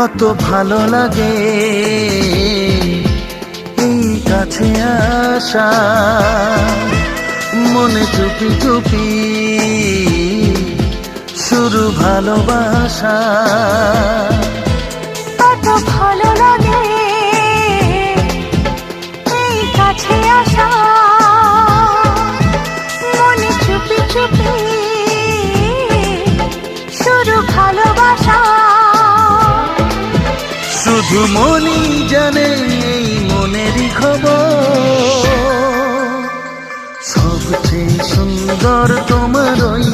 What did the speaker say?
কত ভালো লাগে এই কাছে আসা, মনে চুপি চুপি শুরু ভালোবাসা। কত ভালো লাগে এই কাছে আসা, মনে চুপি চুপি শুরু ভালোবাসা। শুধু মনই জানে এই মনেরই খবর, সবচেয়ে সুন্দর তোমার ওই